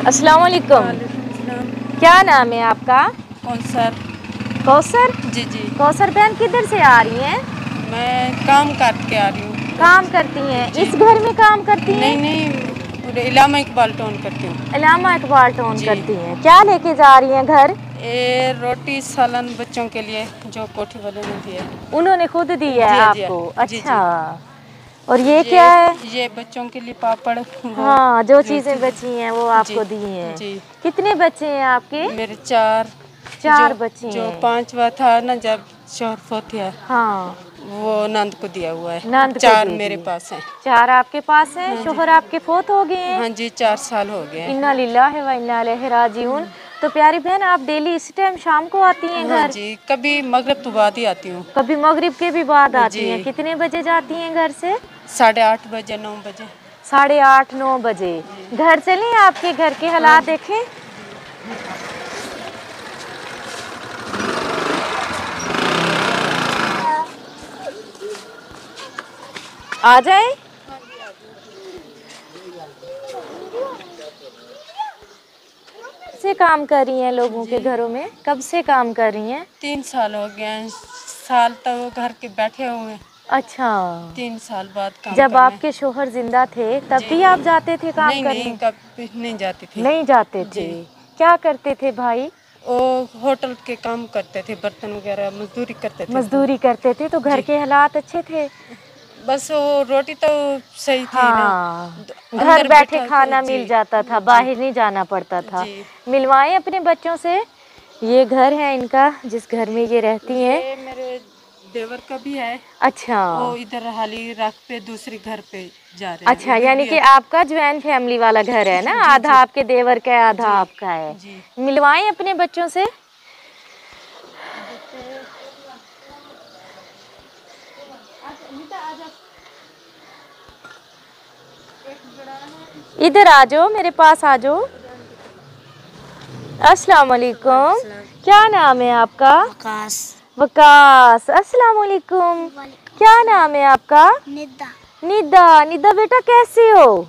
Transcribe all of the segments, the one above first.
अस्सलाम वालेकुम। वालेकुम। क्या नाम है आपका? कौसर। कौसर? जी जी। कौसर बहन किधर से आ रही हैं? मैं काम करके आ रही हूँ। काम करती हैं? इस घर में काम करती हैं? नहीं नहीं, पूरे इलामा इकबाल टाउन करती हूँ। इलामा इकबाल टाउन करती हैं। क्या लेके जा रही हैं घर? ये रोटी सालन बच्चों के लिए जो कोठी वाले ने दिया। उन्होंने खुद दी है जी जी आपको? जी अच्छा। जी। और ये क्या है? ये बच्चों के लिए पापड़ वो हाँ, जो चीजें बची हैं वो जी आपको दी हैं। जी। कितने बच्चे हैं आपके? मेरे चार। चार जो बच्चे जो हैं। पांचवा था ना, जब शोहर फोत है, हाँ, वो नंद को दिया हुआ है। नंद को चार दे मेरे दिए। पास हैं। चार आपके पास हैं? हाँ जी। शोहर आपके फोत हो गए हैं? हाँ जी, 4 साल हो गए हैं। इन्ना लिल्लाहि व इन्ना इलैहि राजिऊन। तो प्यारी बहन, आप डेली इस टाइम शाम को आती हैं हाँ घर? जी, कभी मगरिब तो बाद ही आती हूँ। कभी मगरिब के भी बाद आती हैं? जी, कितने बजे जाती हैं घर से? 8:30 बजे 9 बजे। 8:30-9 बजे। घर चलें, आपके घर के हाँ हालात जी। देखें। आ जाए। से काम कर रही हैं लोगों के जी, घरों में? कब से काम कर रही हैं? 3 साल हो गए हैं। साल तो वो घर के बैठे हुए हैं। अच्छा। 3 साल बाद काम जब कर रहे हैं। आपके शोहर जिंदा थे तब जी। भी आप जाते थे काम नहीं नहीं, करने? कभी नहीं जाती थी। नहीं जाते थे। जी। क्या करते थे भाई? वो होटल के काम करते थे, बर्तन वगैरह मजदूरी करते थे। मजदूरी करते थे। तो घर जी। के हालात अच्छे थे? बस वो रोटी तो सही थी ना। हाँ, घर अंदर बैठे बैठा के खाना जी। मिल जाता था, जी बाहर नहीं जाना पड़ता था। जी। मिलवाएं अपने बच्चों से। ये घर है इनका, जिस घर में ये रहती हैं। ये मेरे देवर का भी है। अच्छा। वो इधर हाली रख पे दूसरी घर पे जा रहे हैं। अच्छा, यानी कि आपका ज्वाइंट फैमिली वाला घर है ना? जी आधा जी आपके देवर का है, आधा जी आपका है। जी। मिलवाएं अपने बच्चों से। इधर आ जाओ, मेरे पास आ जाओ। अस्सलाम वालेकुम। क्या नाम है आपका? वकास। वकास। अस्सलाम वालेकुम। क्या नाम है आपका? निदा। निदा। निदा बेटा, कैसे हो?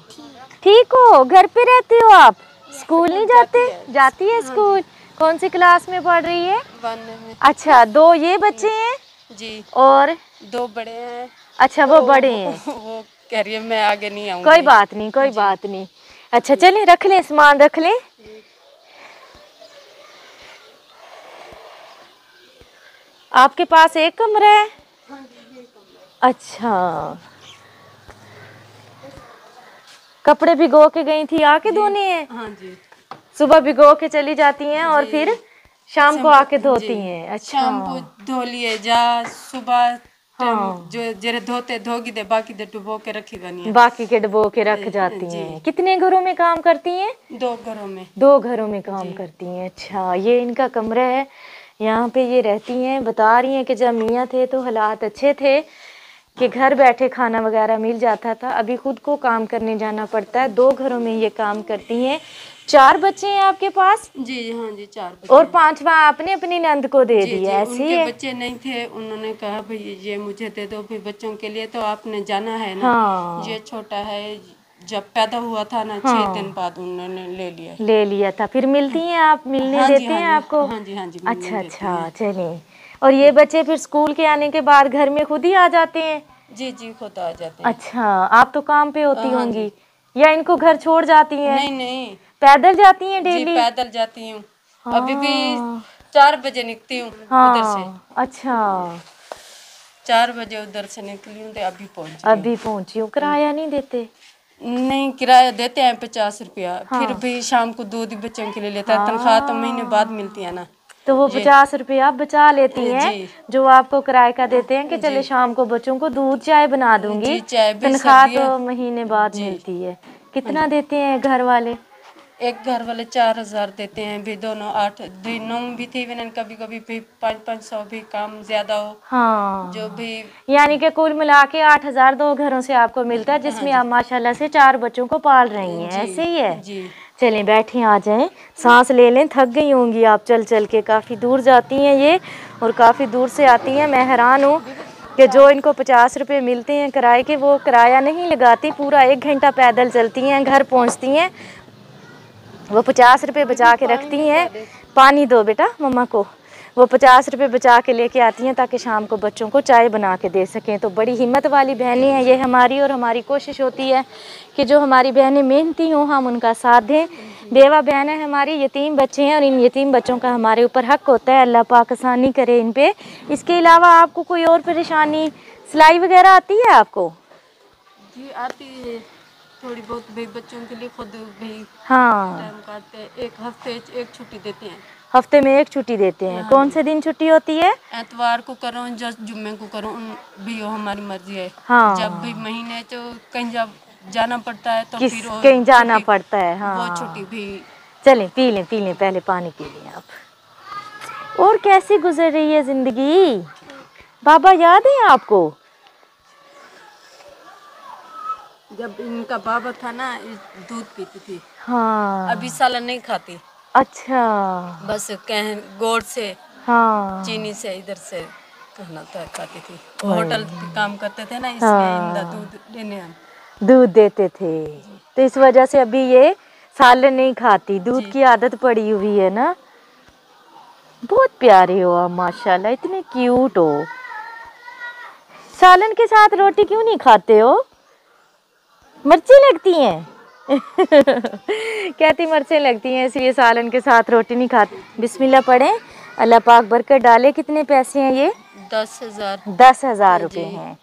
ठीक हो? घर पे रहते हो आप? स्कूल नहीं जाते? जाती है स्कूल। कौन सी क्लास में पढ़ रही है? 1 में। अच्छा, 2 ये बच्चे हैं जी। और 2 बड़े हैं। अच्छा, वो बड़े हैं। वो कह रही है मैं आगे नहीं आऊंगी। कोई बात नहीं, कोई बात नहीं। अच्छा, चलें, रख लें, सामान रख लें। आपके पास एक कमरा है? अच्छा। कपड़े भिगो के गई थी, आके धोने हैं? हाँ जी। सुबह भिगो के चली जाती हैं और फिर शाम को आके धोती जी। हैं? अच्छा। शाम को धो लिए जा, सुबह हाँ, जो जरे धोते धोगी दे, बाकी दे डुबो के रखी बनी है। बाकी के डुबो के रख जाती जी। हैं। कितने घरों में काम करती हैं? 2 घरों में। 2 घरों में काम जी। करती हैं। अच्छा, ये इनका कमरा है, यहाँ पे ये रहती हैं। बता रही हैं कि जब मियाँ थे तो हालात अच्छे थे कि घर बैठे खाना वगैरह मिल जाता था। अभी खुद को काम करने जाना पड़ता है। 2 घरों में ये काम करती हैं। 4 बच्चे हैं आपके पास? जी हाँ जी, 4 बच्चे और हैं। 5वां आपने अपनी नंद को दे जी दिया, जी। ऐसे ही उनके है? बच्चे नहीं थे, उन्होंने कहा भाई ये मुझे दे दो, फिर बच्चों के लिए तो आपने जाना है ना। हाँ ये छोटा है, जब पैदा हुआ था ना, 6 दिन हाँ, बाद उन्होंने ले लिया। ले लिया था। फिर मिलती हैं आप? मिलने हाँ जी देते हाँ हैं जी आपको? हाँ जी हाँ जी, मिलने अच्छा देती अच्छा, हैं। चलिए। और ये बच्चे फिर स्कूल के आने के बाद घर में खुद ही आ जाते हैं? जी जी, खुद आ जाते हैं। अच्छा, आप तो काम पे होती हाँ होंगी जी। या इनको घर छोड़ जाती हैं? नहीं नहीं। पैदल जाती हैं जी, डेली? पैदल जाती हूँ। अभी भी हाँ 4 बजे निकलती हूँ उधर से। हाँ। अच्छा, 4 बजे उधर से निकली हूँ तो अभी पहुँच रही हूँ। अभी पहुंची हूँ। किराया नहीं देते? नहीं, किराया देते हैं 50 रुपया। फिर हाँ भी शाम को दूध बच्चों के लिए लेता है। तनख्वाह तो महीने हाँ, बाद मिलती है ना। तो वो ये 50 रुपया आप बचा लेती हैं, जी जो आपको किराए का देते हैं कि चले जी शाम को बच्चों को दूध चाय बना दूंगी। जी। चाय भी तनख्वाह सर्दी है। तो महीने बाद जी मिलती है। हाँ कितना जी। देते हैं घर वाले? एक घर वाले 4,000 देते हैं। भी दोनों 8 दिनों भी थी विनन, कभी कभी भी 500 भी काम ज्यादा हो जो हाँ, भी। यानी कि कुल मिला के 8,000 2 घरों से आपको मिलता है, हाँ जिसमें जी आप माशाल्लाह से 4 बच्चों को पाल रही हैं, जी ऐसे ही है? जी चलें, बैठें, आ जाएं, सांस ले लें। थक गई होंगी आप चल चल के, काफ़ी दूर जाती हैं ये और काफ़ी दूर से आती हैं। मैं हैरान हूँ कि जो इनको 50 रुपये मिलते हैं किराए के, वो किराया नहीं लगाती, पूरा 1 घंटा पैदल चलती हैं, घर पहुँचती हैं वो 50 रुपये बचा के रखती हैं। पानी दो बेटा मम्मा को। वो 50 रुपये बचा के लेके आती हैं ताकि शाम को बच्चों को चाय बना के दे सकें। तो बड़ी हिम्मत वाली बहनें हैं ये हमारी, और हमारी कोशिश होती है कि जो हमारी बहनें मेहनती हों हम उनका साथ दें। बेवा बहन है हमारी, यतीम बच्चे हैं और इन यतीम बच्चों का हमारे ऊपर हक होता है, अल्लाह पाक आसानी करे इन पे। इसके अलावा आपको कोई और परेशानी, सिलाई वगैरह आती है आपको? जी आती है थोड़ी बहुत भी, बच्चों के लिए खुद भी हाँ, टाइम काटते हैं। एक हफ्ते एक छुट्टी देते हैं। हफ्ते में एक छुट्टी देते हैं। हाँ कौन जी। से दिन छुट्टी होती है? एतवार को करो जस्ट जुम्मे को करो भी हो, हमारी मर्जी है। हाँ, जब भी महीने तो कहीं जब जाना पड़ता है तो फिर वो कहीं जाना छुट्टी, पड़ता है। वो हाँ, छुट्टी भी। चलें पी लें पहले पानी पी लें आप। और कैसी गुजर रही है जिंदगी? बाबा याद है आपको? जब इनका बाबा था ना दूध पीती थी। हाँ, अभी सालन नहीं खाती। अच्छा, बस कह गोड़ से हाँ, चीनी से इधर से कहना था खाती थी। वो होटल पे काम करते थे ना, इसलिए इनका हाँ, दूध लेने हम दूध देते थे तो इस वजह से अभी ये सालन नहीं खाती, दूध जी। की आदत पड़ी हुई है ना। बहुत प्यारे हो आप माशाल्लाह, इतने क्यूट हो। सालन के साथ रोटी क्यों नहीं खाते हो? मिर्ची लगती हैं कहती मिर्चें लगती हैं इसलिए सालन के साथ रोटी नहीं खाती। बिस्मिल्लाह पढ़ें, अल्लाह पाक बरकत डाले। कितने पैसे हैं ये? 10,000। 10,000 रुपये हैं।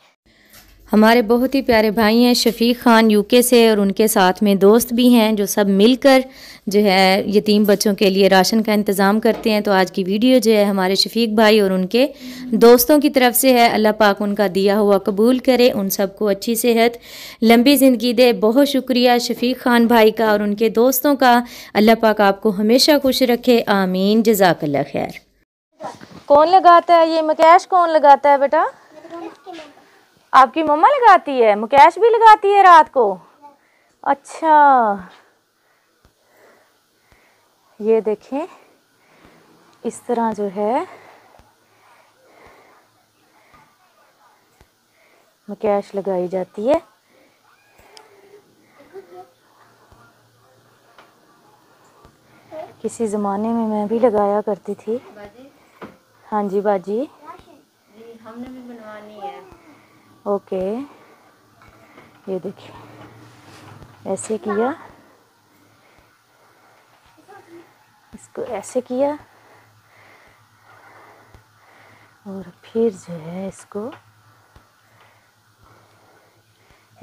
हमारे बहुत ही प्यारे भाई हैं शफीक ख़ान यूके से, और उनके साथ में दोस्त भी हैं जो सब मिलकर जो है यतीम बच्चों के लिए राशन का इंतज़ाम करते हैं। तो आज की वीडियो जो है हमारे शफीक भाई और उनके दोस्तों की तरफ से है। अल्लाह पाक उनका दिया हुआ कबूल करे, उन सबको अच्छी सेहत लंबी ज़िंदगी दे। बहुत शुक्रिया शफीक ख़ान भाई का और उनके दोस्तों का। अल्लाह पाक आपको हमेशा खुश रखे, आमीन। जज़ाकल्लाह खैर। कौन लगाता है ये मकैश? कौन लगाता है बेटा? आपकी मम्मा लगाती है? मुकेश भी लगाती है रात को? अच्छा, ये देखें इस तरह जो है मुकेश लगाई जाती है। किसी ज़माने में मैं भी लगाया करती थी। हाँ जी बाजी, हमने भी बनवानी है। ओके, ये देखिए ऐसे किया, इसको ऐसे किया और फिर जो है इसको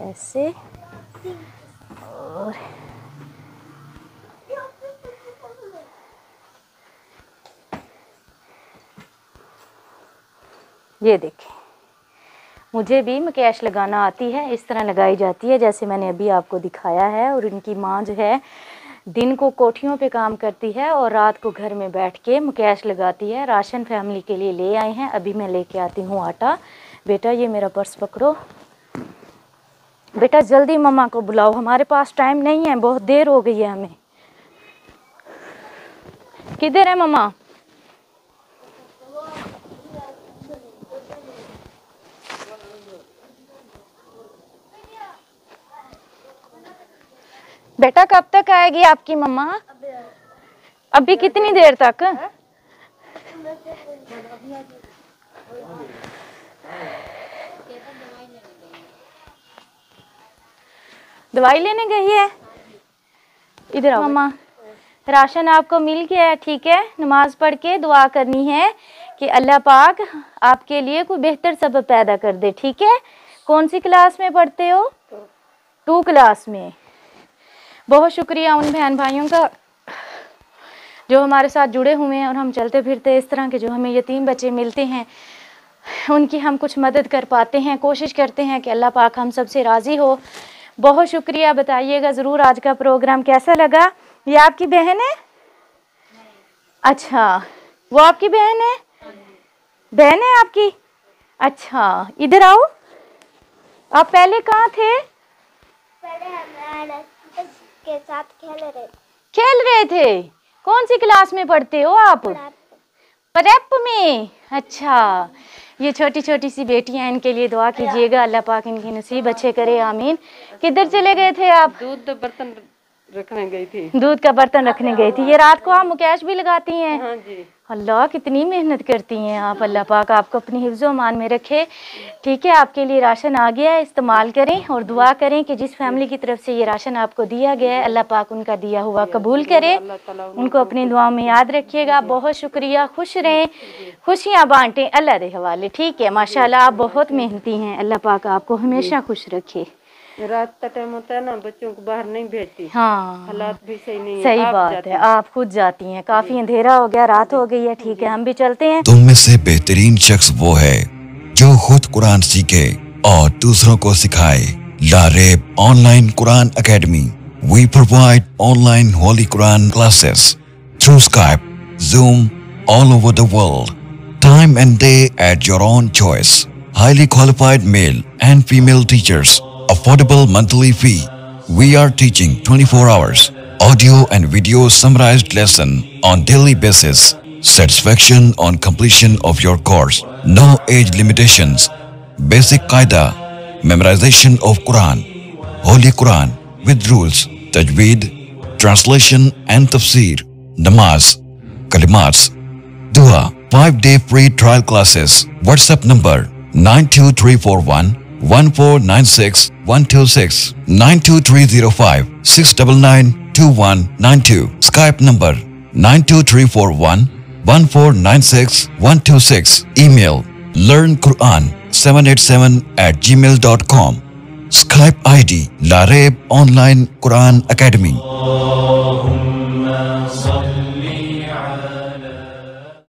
ऐसे, और ये देखें मुझे भी मकैश लगाना आती है। इस तरह लगाई जाती है जैसे मैंने अभी आपको दिखाया है। और इनकी माँ जो है दिन को कोठियों पे काम करती है और रात को घर में बैठ के मकैश लगाती है। राशन फैमिली के लिए ले आए हैं, अभी मैं लेके आती हूँ आटा। बेटा ये मेरा पर्स पकड़ो। बेटा जल्दी मम्मा को बुलाओ, हमारे पास टाइम नहीं है, बहुत देर हो गई है हमें। किधर है मम्मा? बेटा कब तक आएगी आपकी मम्मा? अभी कितनी देर तक? दवाई लेने गई है? इधर आओ मम्मा। राशन आपको मिल गया है, ठीक है। नमाज पढ़ के दुआ करनी है कि अल्लाह पाक आपके लिए कोई बेहतर सबब पैदा कर दे, ठीक है। कौन सी क्लास में पढ़ते हो? 2 क्लास में। बहुत शुक्रिया उन बहन भाइयों का जो हमारे साथ जुड़े हुए हैं और हम चलते फिरते इस तरह के जो हमें यतीम बच्चे मिलते हैं उनकी हम कुछ मदद कर पाते हैं। कोशिश करते हैं कि अल्लाह पाक हम सब से राज़ी हो। बहुत शुक्रिया, बताइएगा ज़रूर आज का प्रोग्राम कैसा लगा। ये आपकी बहन है? अच्छा, वो आपकी बहन है? बहन है आपकी? अच्छा, इधर आओ। आप पहले कहाँ थे? पहले के साथ खेल रहे थे। कौन सी क्लास में पढ़ते हो आप? प्रेप में। अच्छा, ये छोटी छोटी सी बेटियां, इनके लिए दुआ कीजिएगा, अल्लाह पाक इनकी नसीब अच्छे करे, आमीन। किधर चले गए थे आप? दूध बर्तन रखने गई थी। दूध का बर्तन रखने गई थी। ये रात को आप मुकेश भी लगाती हैं? हाँ जी। अल्लाह कितनी मेहनत करती हैं आप। अल्लाह पाक आपको अपनी हिफ्ज़ अमान में रखे। ठीक है, आपके लिए राशन आ गया है, इस्तेमाल करें और दुआ करें कि जिस फैमिली की तरफ से ये राशन आपको दिया गया है अल्लाह पाक उनका दिया हुआ कबूल करे, उनको अपनी दुआओं में याद रखिएगा। बहुत शुक्रिया, खुश रहें, खुशियाँ बांटें अल्लाह के हवाले। ठीक है, माशाल्लाह आप बहुत मेहनती हैं। अल्लाह पाक आपको हमेशा खुश रखे। रात का टाइम होता है ना, बच्चों को बाहर नहीं भेजती। हाँ, हालात भी सही नहीं है। सही बात है, आप खुद जाती हैं। काफी अंधेरा हो गया, रात हो गई है। ठीक है, हम भी चलते हैं। तुम में से बेहतरीन शख्स वो है जो खुद कुरान सीखे और दूसरों को सिखाए। Laraib online Quran academy. We provide online Holy Quran classes through Skype, Zoom, all over the world. Time and day at your own choice. Highly qualified male and female teachers. Affordable monthly fee. We are teaching 24 hours. Audio and video summarized lesson on daily basis. Satisfaction on completion of your course. No age limitations. Basic Qaida. Memorization of Quran. Holy Quran with rules. Tajweed. Translation and tafsir. Namaz. Kalimats. Dua. 5-day free trial classes. WhatsApp number 92341 1496 126 92305 6992192. Skype number 92341 1496 126. Email learnquran787@gmail.com. Skype ID Lareeb Online Quran Academy.